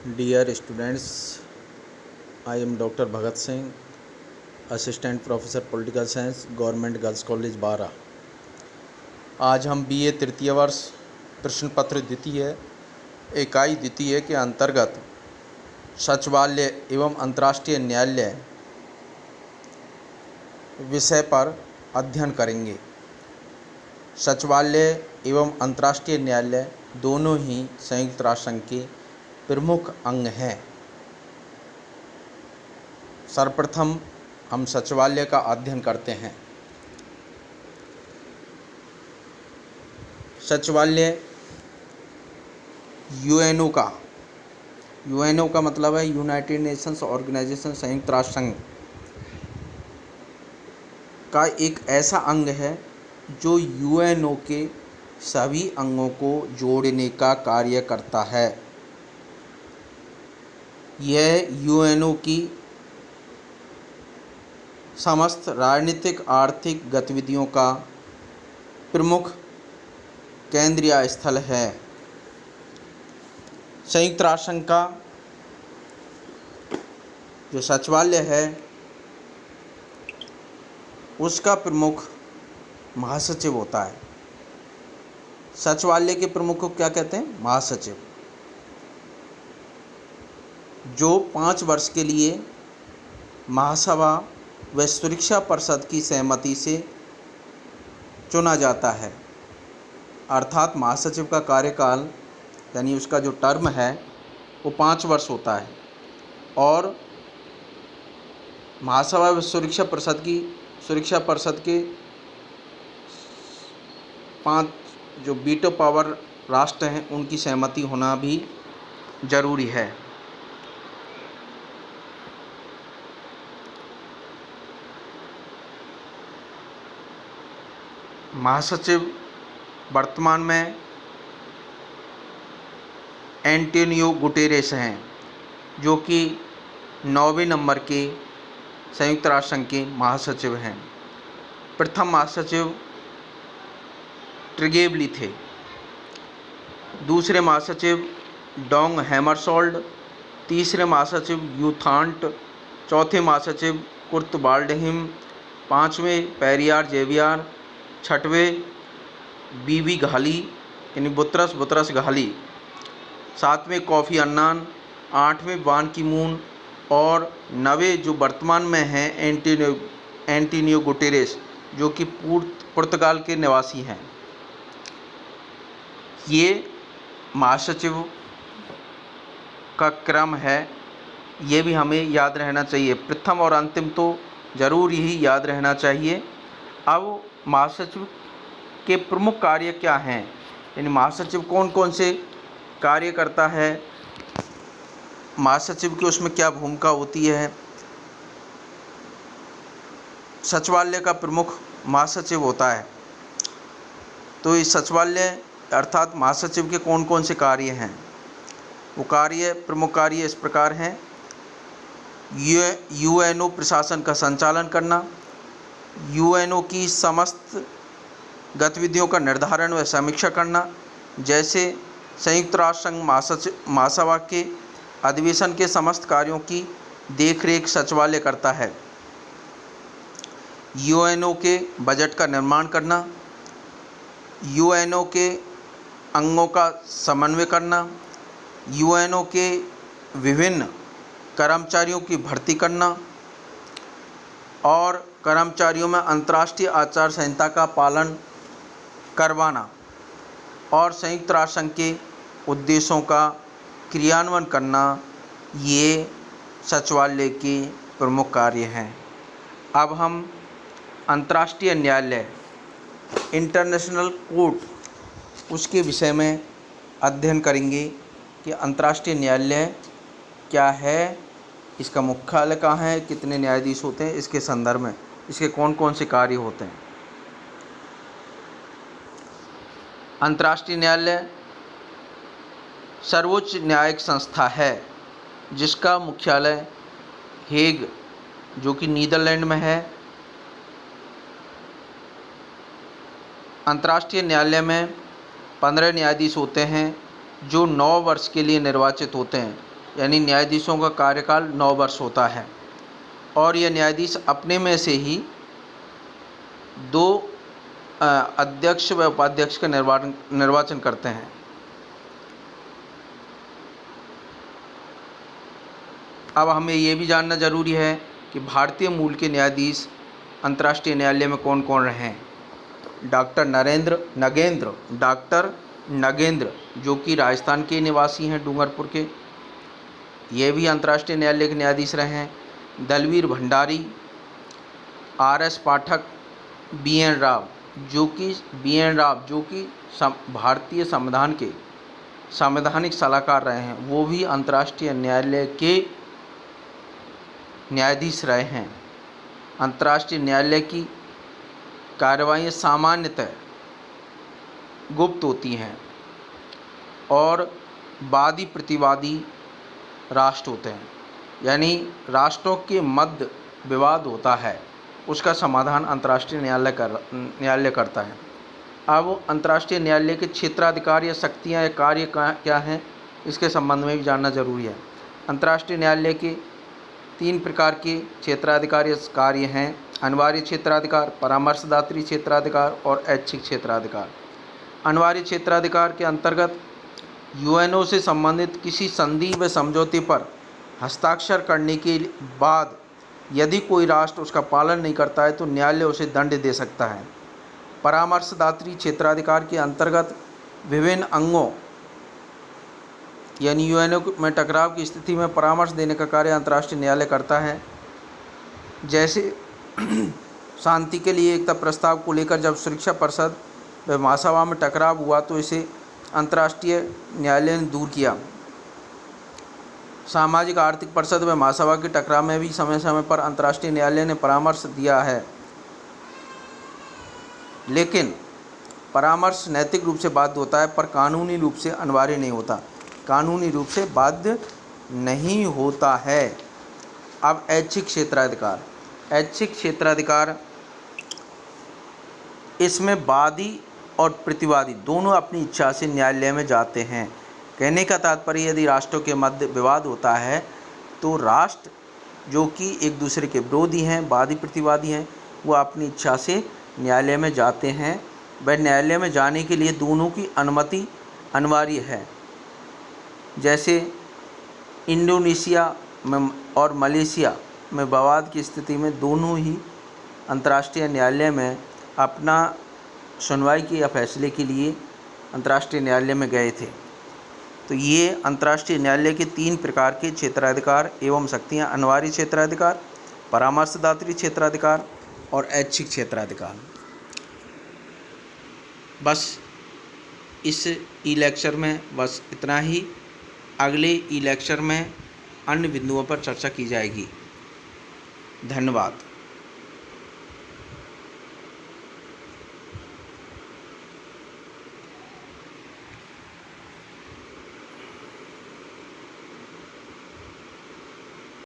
Dear students, I am Dr. Bhagat Singh, assistant professor political science, government girls college बारा। आज हम BA तृतीय वर्ष प्रश्न पत्र द्वितीय इकाई द्वितीय के अंतर्गत सचिवालय एवं अंतर्राष्ट्रीय न्यायालय विषय पर अध्ययन करेंगे। सचिवालय एवं अंतर्राष्ट्रीय न्यायालय दोनों ही संयुक्त राष्ट्र संघ के प्रमुख अंग हैं। सर्वप्रथम हम सचिवालय का अध्ययन करते हैं। सचिवालय यूएनओ का मतलब है यूनाइटेड नेशंस ऑर्गेनाइजेशन, संयुक्त राष्ट्र संघ का एक ऐसा अंग है जो यूएनओ के सभी अंगों को जोड़ने का कार्य करता है। यह यूएनओ की समस्त राजनीतिक आर्थिक गतिविधियों का प्रमुख केंद्रीय स्थल है। संयुक्त राष्ट्र संघ का जो सचिवालय है उसका प्रमुख महासचिव होता है। सचिवालय के प्रमुख को क्या कहते हैं? महासचिव, जो 5 वर्ष के लिए महासभा व सुरक्षा परिषद की सहमति से चुना जाता है। अर्थात महासचिव का कार्यकाल यानी उसका जो टर्म है वो 5 वर्ष होता है और महासभा व सुरक्षा परिषद के 5 जो वीटो पावर राष्ट्र हैं उनकी सहमति होना भी जरूरी है। महासचिव वर्तमान में एंटोनियो गुटेरेस हैं, जो कि 9वें नंबर के संयुक्त राष्ट्र संघ के महासचिव हैं। प्रथम महासचिव ट्रिगेबली थे, दूसरे महासचिव डोंग हैमरशोल्ड, तीसरे महासचिव यूथांट, चौथे महासचिव कुर्ट वाल्डहिम, 5वें पेरियार जेवियर, 6वें बीबी घाली यानी बुतरस घाली, 7वें कोफी अन्नान, 8वें बान की मून और 9वें जो वर्तमान में हैं एंटोनियो गुटेरेस, जो कि पुर्तगाल के निवासी हैं। ये महासचिव का क्रम है, ये भी हमें याद रहना चाहिए। प्रथम और अंतिम तो जरूर ही याद रहना चाहिए। अब महासचिव के प्रमुख कार्य क्या हैं, यानी महासचिव कौन कौन से कार्य करता है, महासचिव की उसमें क्या भूमिका होती है। सचिवालय का प्रमुख महासचिव होता है। तो इस सचिवालय अर्थात महासचिव के कौन कौन से कार्य हैं, वो प्रमुख कार्य इस प्रकार हैं। यूएनओ प्रशासन का संचालन करना, यूएनओ की समस्त गतिविधियों का निर्धारण व समीक्षा करना, जैसे संयुक्त राष्ट्र संघ महासभा के अधिवेशन के समस्त कार्यों की देखरेख सचिवालय करता है। यूएनओ के बजट का निर्माण करना, यूएनओ के अंगों का समन्वय करना, यूएनओ के विभिन्न कर्मचारियों की भर्ती करना और कर्मचारियों में अंतर्राष्ट्रीय आचार संहिता का पालन करवाना और संयुक्त राष्ट्र संघ के उद्देश्यों का क्रियान्वयन करना, ये सचिवालय के प्रमुख कार्य हैं। अब हम अंतर्राष्ट्रीय न्यायालय इंटरनेशनल कोर्ट उसके विषय में अध्ययन करेंगे कि अंतर्राष्ट्रीय न्यायालय क्या है, इसका मुख्यालय कहाँ है, कितने न्यायाधीश होते हैं, इसके संदर्भ में इसके कौन कौन से कार्य होते हैं। अंतर्राष्ट्रीय न्यायालय सर्वोच्च न्यायिक संस्था है जिसका मुख्यालय हेग जो कि नीदरलैंड में है। अंतर्राष्ट्रीय न्यायालय में 15 न्यायाधीश होते हैं जो 9 वर्ष के लिए निर्वाचित होते हैं। यानी न्यायाधीशों का कार्यकाल 9 वर्ष होता है और ये न्यायाधीश अपने में से ही 2 अध्यक्ष व उपाध्यक्ष का निर्वाचन करते हैं। अब हमें ये भी जानना जरूरी है कि भारतीय मूल के न्यायाधीश अंतर्राष्ट्रीय न्यायालय में कौन कौन रहे हैं। डॉक्टर नगेंद्र जो कि राजस्थान के निवासी हैं, डूंगरपुर के, ये भी अंतर्राष्ट्रीय न्यायालय के न्यायाधीश रहे हैं। दलवीर भंडारी, RS पाठक, BN राव जो कि भारतीय संविधान के संवैधानिक सलाहकार रहे हैं, वो भी अंतर्राष्ट्रीय न्यायालय के न्यायाधीश रहे हैं। अंतर्राष्ट्रीय न्यायालय की कार्रवाइयाँ सामान्यतः गुप्त होती हैं और वादी प्रतिवादी राष्ट्र होते हैं, यानी राष्ट्रों के मध्य विवाद होता है, उसका समाधान अंतर्राष्ट्रीय न्यायालय करता है। अब अंतर्राष्ट्रीय न्यायालय के क्षेत्राधिकार या शक्तियाँ या कार्य क्या हैं, इसके संबंध में भी जानना जरूरी है। अंतर्राष्ट्रीय न्यायालय के 3 प्रकार के क्षेत्राधिकार या कार्य हैं: अनिवार्य क्षेत्राधिकार, परामर्शदात्री क्षेत्राधिकार और ऐच्छिक क्षेत्राधिकार। अनिवार्य क्षेत्राधिकार के अंतर्गत UNO से संबंधित किसी संधि व समझौते पर हस्ताक्षर करने के बाद यदि कोई राष्ट्र उसका पालन नहीं करता है तो न्यायालय उसे दंड दे सकता है। परामर्शदात्री क्षेत्राधिकार के अंतर्गत विभिन्न अंगों यानी UNO में टकराव की स्थिति में परामर्श देने का कार्य अंतर्राष्ट्रीय न्यायालय करता है। जैसे शांति के लिए एकता प्रस्ताव को लेकर जब सुरक्षा परिषद व महासभा में टकराव हुआ तो इसे अंतर्राष्ट्रीय न्यायालय ने दूर किया। सामाजिक आर्थिक परिषद व महासभा के टकराव में भी समय समय पर अंतर्राष्ट्रीय न्यायालय ने परामर्श दिया है, लेकिन परामर्श नैतिक रूप से बाध्य होता है पर कानूनी रूप से अनिवार्य नहीं होता, कानूनी रूप से बाध्य नहीं होता है। अब ऐच्छिक क्षेत्राधिकार, इसमें वादी और प्रतिवादी दोनों अपनी इच्छा से न्यायालय में जाते हैं। कहने का तात्पर्य यदि राष्ट्रों के मध्य विवाद होता है तो राष्ट्र जो कि एक दूसरे के विरोधी हैं, वादी प्रतिवादी हैं, वो अपनी इच्छा से न्यायालय में जाते हैं। वह न्यायालय में जाने के लिए दोनों की अनुमति अनिवार्य है। जैसे इंडोनेशिया में और मलेशिया में विवाद की स्थिति में दोनों ही अंतर्राष्ट्रीय न्यायालय में अपना सुनवाई के या फैसले के लिए अंतर्राष्ट्रीय न्यायालय में गए थे। तो ये अंतर्राष्ट्रीय न्यायालय के 3 प्रकार के क्षेत्राधिकार एवं शक्तियाँ: अनिवार्य क्षेत्राधिकार, परामर्शदात्री क्षेत्राधिकार और ऐच्छिक क्षेत्राधिकार। बस इस ई लेक्चर में बस इतना ही। अगले ई लेक्चर में अन्य बिंदुओं पर चर्चा की जाएगी। धन्यवाद।